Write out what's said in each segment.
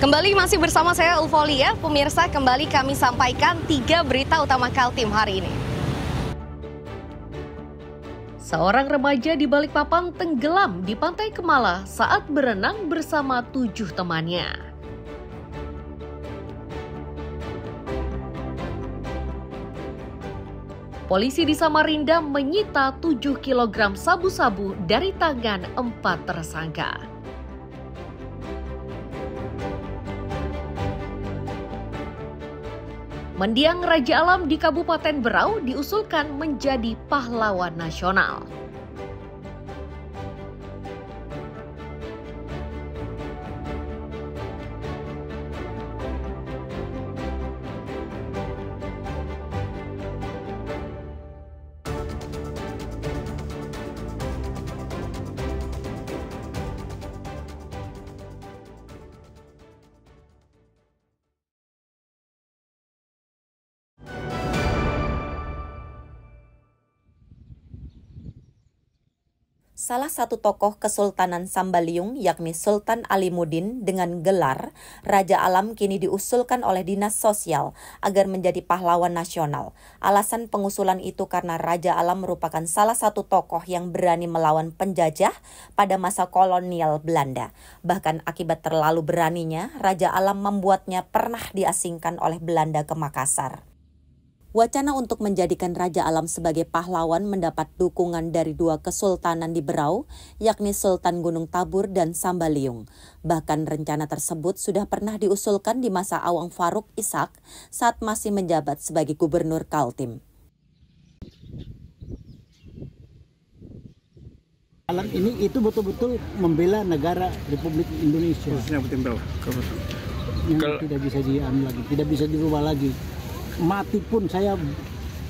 Kembali masih bersama saya Ulfolia, pemirsa kembali kami sampaikan 3 berita utama Kaltim hari ini. Seorang remaja di Balikpapan tenggelam di Pantai Kemala saat berenang bersama 7 temannya. Polisi di Samarinda menyita 7 kg sabu-sabu dari tangan 4 tersangka. Mendiang Raja Alam di Kabupaten Berau diusulkan menjadi pahlawan nasional. Salah satu tokoh Kesultanan Sambaliung yakni Sultan Alimuddin dengan gelar Raja Alam kini diusulkan oleh Dinas Sosial agar menjadi pahlawan nasional. Alasan pengusulan itu karena Raja Alam merupakan salah satu tokoh yang berani melawan penjajah pada masa kolonial Belanda. Bahkan akibat terlalu beraninya, Raja Alam membuatnya pernah diasingkan oleh Belanda ke Makassar. Wacana untuk menjadikan Raja Alam sebagai pahlawan mendapat dukungan dari 2 kesultanan di Berau, yakni Sultan Gunung Tabur dan Sambaliung. Bahkan rencana tersebut sudah pernah diusulkan di masa Awang Faruk Ishak saat masih menjabat sebagai Gubernur Kaltim. Alam ini itu betul-betul membela negara Republik Indonesia. Khususnya Berau. Yang tidak bisa diambil lagi, tidak bisa dirubah lagi. Mati pun saya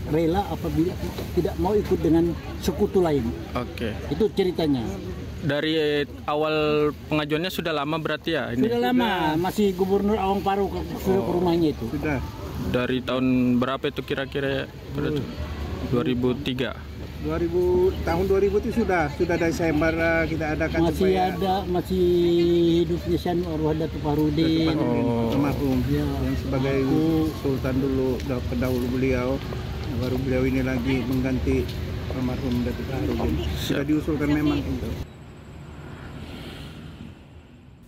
rela apabila tidak mau ikut dengan sekutu lain. Oke. Itu ceritanya. Dari awal pengajuannya sudah lama berarti ya ini? Sudah lama, masih Gubernur Awang Faruk ke rumahnya itu. Sudah. Dari tahun berapa itu kira-kira? 2003. Tahun 2000 itu sudah dari sayembara kita adakan masih hidupnya Syan Arwah Datuk Farudin almarhum yang sebagai sultan dulu pendahulu beliau, baru beliau ini lagi mengganti almarhum Datuk Farudin. Sudah diusulkan memang itu.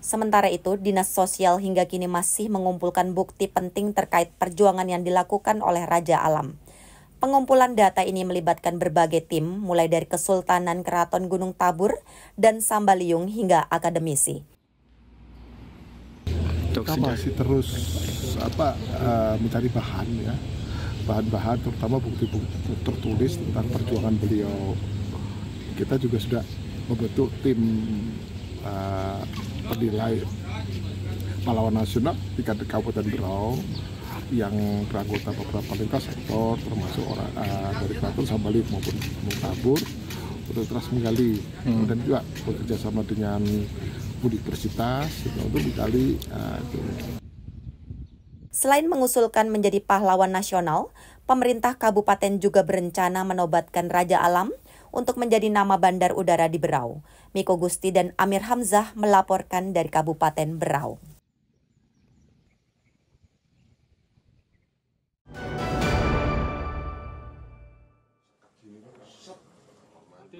Sementara itu, Dinas Sosial hingga kini masih mengumpulkan bukti penting terkait perjuangan yang dilakukan oleh Raja Alam. Pengumpulan data ini melibatkan berbagai tim, mulai dari Kesultanan Keraton Gunung Tabur dan Sambaliung hingga akademisi. Kita masih terus mencari bahan ya, bahan-bahan terutama bukti-bukti tertulis tentang perjuangan beliau. Kita juga sudah membentuk tim penilai pahlawan nasional di Kabupaten Berau yang beranggota beberapa lintas sektor termasuk orang dari Keraton Sambaliung maupun Gunung Tabur untuk terus menggali dan juga bekerja sama dengan universitas untuk menggali itu. Selain mengusulkan menjadi pahlawan nasional, pemerintah kabupaten juga berencana menobatkan Raja Alam untuk menjadi nama bandar udara di Berau. Miko Gusti dan Amir Hamzah melaporkan dari Kabupaten Berau.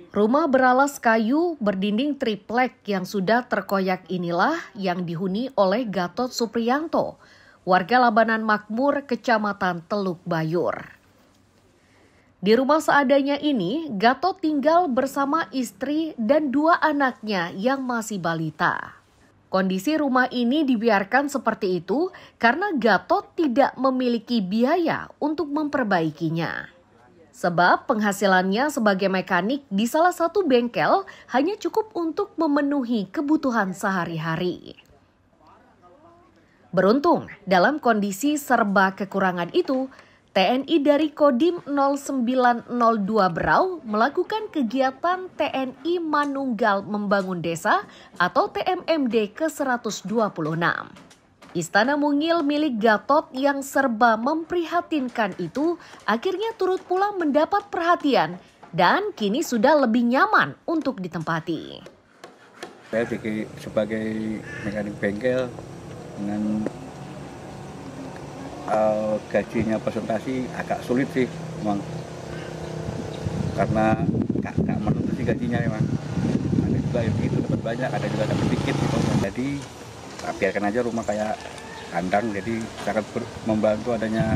Rumah beralas kayu berdinding triplek yang sudah terkoyak inilah yang dihuni oleh Gatot Supriyanto, warga Labanan Makmur, Kecamatan Teluk Bayur. Di rumah seadanya ini, Gatot tinggal bersama istri dan 2 anaknya yang masih balita. Kondisi rumah ini dibiarkan seperti itu karena Gatot tidak memiliki biaya untuk memperbaikinya. Sebab penghasilannya sebagai mekanik di salah satu bengkel hanya cukup untuk memenuhi kebutuhan sehari-hari. Beruntung, dalam kondisi serba kekurangan itu, TNI dari Kodim 0902 Berau melakukan kegiatan TNI Manunggal Membangun Desa atau TMMD ke-126. Istana Mungil milik Gatot yang serba memprihatinkan itu akhirnya turut pula mendapat perhatian dan kini sudah lebih nyaman untuk ditempati. Saya sebagai mekanik bengkel dengan gajinya presentasi agak sulit sih memang, karena nggak menentu sih gajinya memang. Ada juga yang itu dapat banyak, ada juga dapat dikit gitu. Jadi biarkan aja rumah kayak kandang, jadi sangat membantu adanya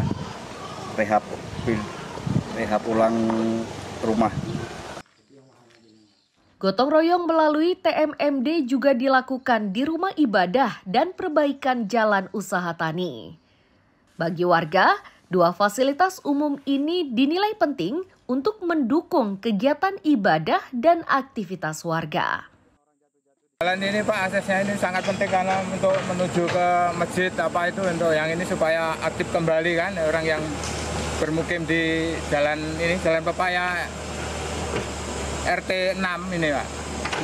rehab ulang rumah. Gotong royong melalui TMMD juga dilakukan di rumah ibadah dan perbaikan jalan usaha tani. Bagi warga, dua fasilitas umum ini dinilai penting untuk mendukung kegiatan ibadah dan aktivitas warga. Jalan ini Pak, aksesnya ini sangat penting karena untuk menuju ke masjid apa itu untuk yang ini supaya aktif kembali kan orang yang bermukim di jalan ini, Jalan Pepaya RT 6 ini Pak.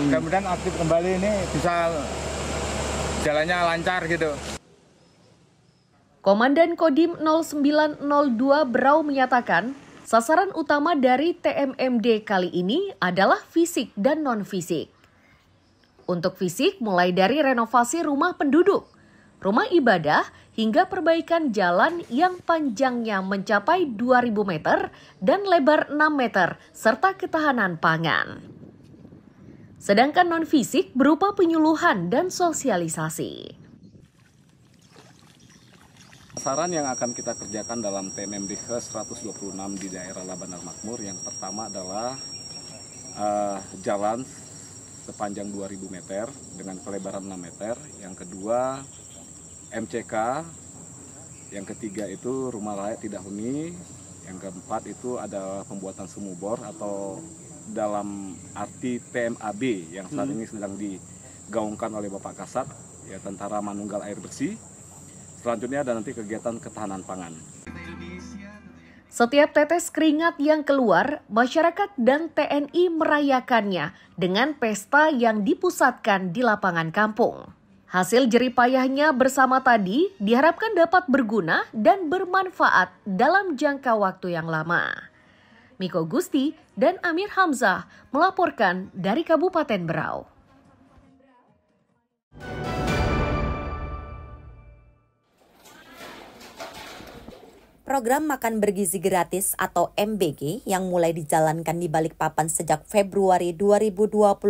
Kemudian aktif kembali ini bisa jalannya lancar gitu. Komandan Kodim 0902 Berau menyatakan, sasaran utama dari TMMD kali ini adalah fisik dan non-fisik. Untuk fisik mulai dari renovasi rumah penduduk, rumah ibadah hingga perbaikan jalan yang panjangnya mencapai 2.000 meter dan lebar 6 meter serta ketahanan pangan. Sedangkan non-fisik berupa penyuluhan dan sosialisasi. Sasaran yang akan kita kerjakan dalam TMMD ke-126 di daerah Labanan Makmur yang pertama adalah jalan sepanjang 2.000 meter dengan pelebaran 6 meter. Yang kedua MCK, yang ketiga itu rumah layak tidak huni, yang keempat itu ada pembuatan sumur bor atau dalam arti TMAB yang saat ini sedang digaungkan oleh Bapak Kasat, ya Tentara Manunggal Air Bersih. Selanjutnya ada nanti kegiatan ketahanan pangan. Setiap tetes keringat yang keluar, masyarakat dan TNI merayakannya dengan pesta yang dipusatkan di lapangan kampung. Hasil jeripayahnya bersama tadi diharapkan dapat berguna dan bermanfaat dalam jangka waktu yang lama. Miko Gusti dan Amir Hamzah melaporkan dari Kabupaten Berau. Program Makan Bergizi Gratis atau MBG yang mulai dijalankan di Balikpapan sejak Februari 2025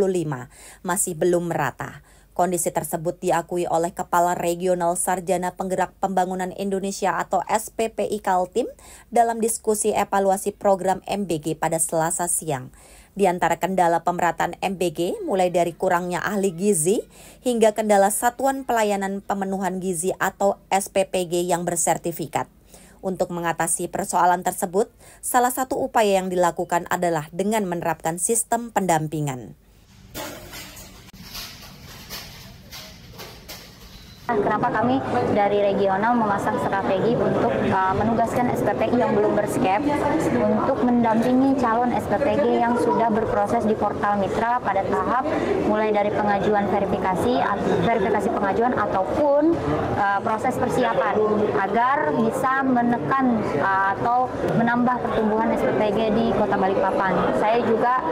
masih belum merata. Kondisi tersebut diakui oleh Kepala Regional Sarjana Penggerak Pembangunan Indonesia atau SPPI Kaltim dalam diskusi evaluasi program MBG pada Selasa siang. Di antara kendala pemerataan MBG mulai dari kurangnya ahli gizi hingga kendala Satuan Pelayanan Pemenuhan Gizi atau SPPG yang bersertifikat. Untuk mengatasi persoalan tersebut, salah satu upaya yang dilakukan adalah dengan menerapkan sistem pendampingan. Kenapa kami dari regional memasang strategi untuk menugaskan SPPI yang belum berskep untuk mendampingi calon SPPG yang sudah berproses di portal mitra pada tahap mulai dari pengajuan verifikasi pengajuan ataupun proses persiapan agar bisa menekan atau menambah pertumbuhan SPPG di Kota Balikpapan. Saya juga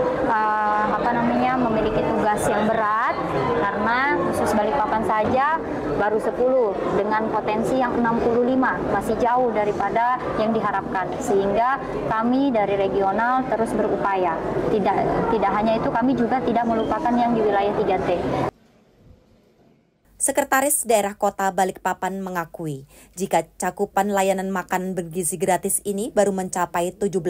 memiliki tugas yang berat karena khusus Balikpapan saja baru 10 dengan potensi yang 65, masih jauh daripada yang diharapkan. Sehingga kami dari regional terus berupaya. Tidak hanya itu, kami juga tidak melupakan yang di wilayah 3T. Sekretaris Daerah Kota Balikpapan mengakui jika cakupan layanan makan bergizi gratis ini baru mencapai 17%.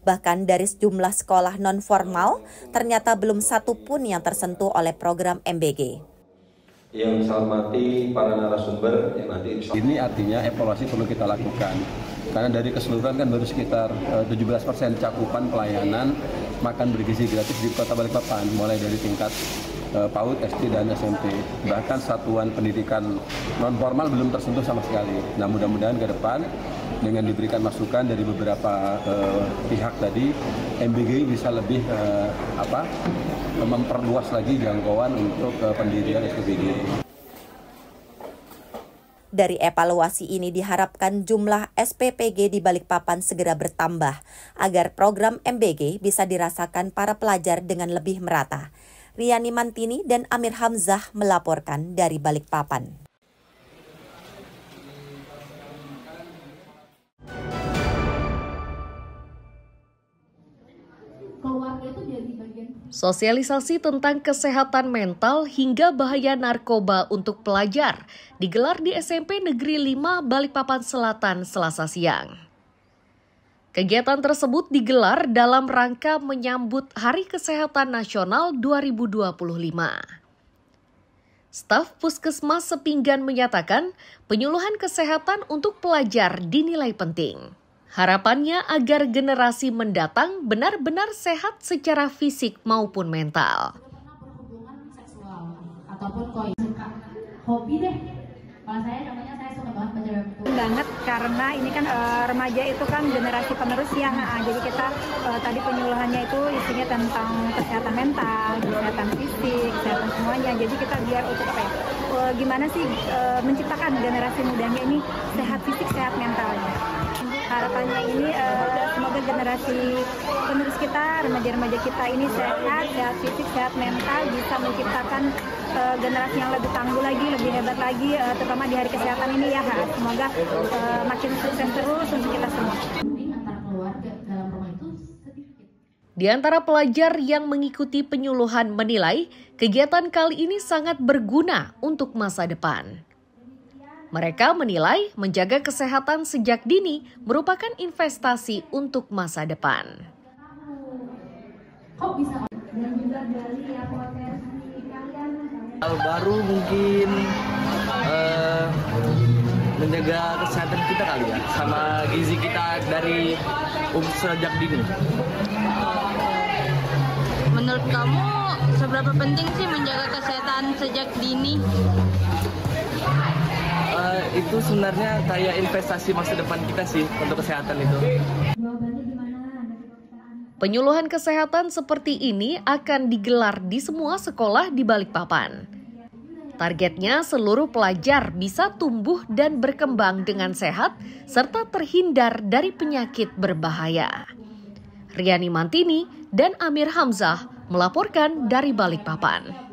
Bahkan dari sejumlah sekolah non-formal, ternyata belum satu pun yang tersentuh oleh program MBG. Yang saya hormati para narasumber yang nanti ini artinya evaluasi perlu kita lakukan karena dari keseluruhan kan baru sekitar 17% cakupan pelayanan makan bergizi gratis di Kota Balikpapan mulai dari tingkat PAUD, SD dan SMP. Bahkan satuan pendidikan non formal belum tersentuh sama sekali. Nah, mudah-mudahan ke depan dengan diberikan masukan dari beberapa pihak tadi, MBG bisa lebih memperluas lagi jangkauan untuk pendirian SPPG. Dari evaluasi ini diharapkan jumlah SPPG di Balikpapan segera bertambah agar program MBG bisa dirasakan para pelajar dengan lebih merata. Riani Mantini dan Amir Hamzah melaporkan dari Balikpapan. Sosialisasi tentang kesehatan mental hingga bahaya narkoba untuk pelajar digelar di SMP Negeri 5 Balikpapan Selatan Selasa siang. Kegiatan tersebut digelar dalam rangka menyambut Hari Kesehatan Nasional 2025. Staf Puskesmas Sepinggan menyatakan penyuluhan kesehatan untuk pelajar dinilai penting. Harapannya agar generasi mendatang benar-benar sehat secara fisik maupun mental. Hubungan seksual ataupun hobi deh. Kalau saya namanya saya suka banget baca buku. Banget karena ini kan remaja itu kan generasi penerus ya. Jadi kita tadi penyuluhannya itu isinya tentang kesehatan mental, kesehatan fisik, kesehatan semuanya. Jadi kita biar untuk apa ya? Gimana sih menciptakan generasi mudanya ini sehat fisik, sehat mentalnya. Harapannya ini semoga generasi penerus kita, remaja-remaja kita ini sehat fisik, sehat mental, bisa menciptakan generasi yang lebih tangguh lagi, lebih hebat lagi, terutama di hari kesehatan ini ya. Semoga makin sukses terus untuk kita semua. Di antara pelajar yang mengikuti penyuluhan menilai, kegiatan kali ini sangat berguna untuk masa depan. Mereka menilai menjaga kesehatan sejak dini merupakan investasi untuk masa depan. Baru mungkin menjaga kesehatan kita kali ya, sama gizi kita dari sejak dini. Menurut kamu seberapa penting sih menjaga kesehatan sejak dini? Itu sebenarnya kayak investasi masa depan kita sih untuk kesehatan itu. Penyuluhan kesehatan seperti ini akan digelar di semua sekolah di Balikpapan. Targetnya seluruh pelajar bisa tumbuh dan berkembang dengan sehat serta terhindar dari penyakit berbahaya. Riani Mantini dan Amir Hamzah melaporkan dari Balikpapan.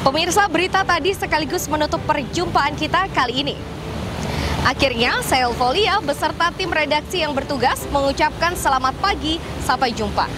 Pemirsa, berita tadi sekaligus menutup perjumpaan kita kali ini. Akhirnya, saya Elvolia beserta tim redaksi yang bertugas mengucapkan selamat pagi, sampai jumpa.